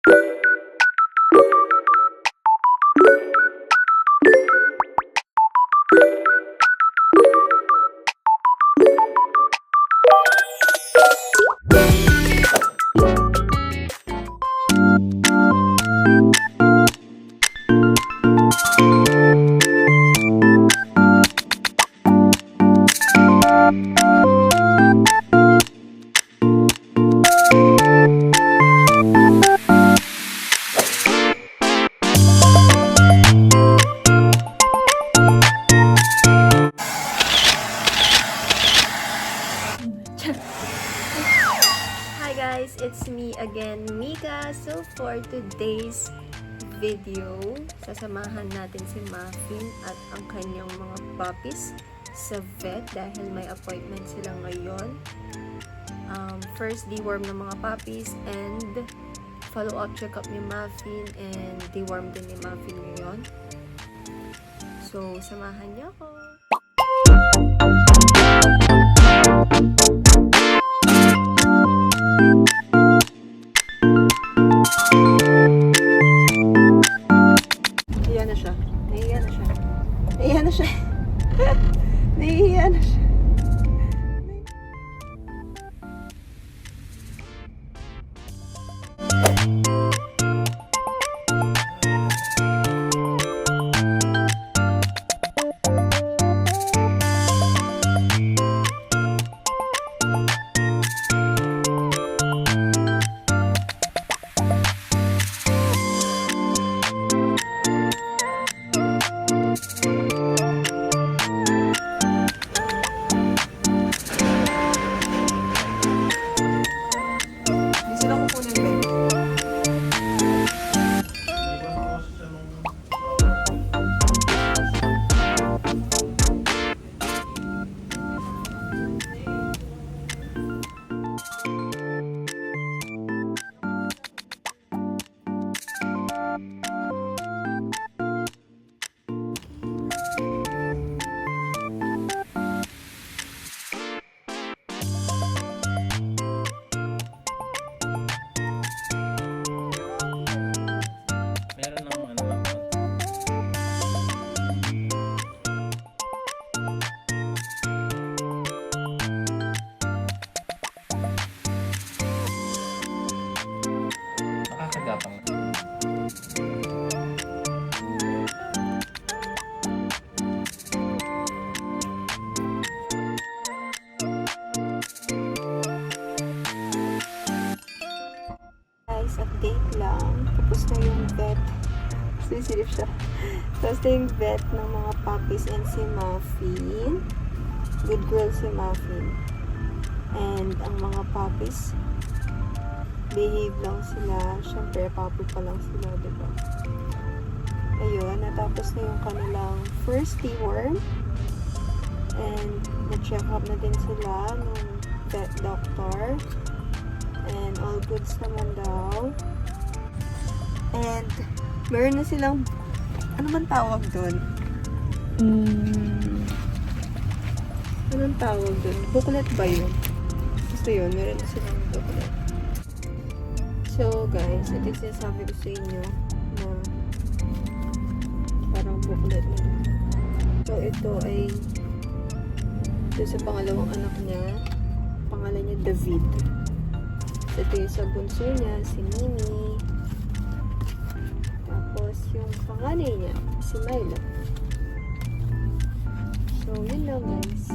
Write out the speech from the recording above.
Hi guys, it's me again, Mika. So for today's video, sasamahan natin si Muffin at ang kanyang mga puppies sa vet dahil may appointment sila ngayon. First, deworm ng mga puppies and follow-up check-up ni Muffin and deworm din ni Muffin ngayon. So, samahan niyo ako! Nahiya na siya. Nahiya na siya. Nahiya na siya. Nahiya na siya. Nakakagapang. Guys, update lang. Tapos na yung vet. Sisilip siya. Tapos na yung vet ng mga puppies and si Muffin. Good girl si Muffin. And ang mga puppies, behave lang sila. Siyempre, puppy pa lang sila, diba? Ayun, natapos na yung kanilang first deworm. And na-check up na din sila ng vet doctor. And all goods naman daw. And meron na silang, ano man tawag doon? Anong tawag doon? Booklet ba yun? Basta yun, meron na silang booklet. So guys, ito yung sinasabi ko sa inyo na parang booklet nila. So ito ay ito sa pangalawang anak niya. Pangalan niya David. So ito yung sa bunso niya, si Mimi. Tapos yung panganay niya, si Milo. So yun lang guys.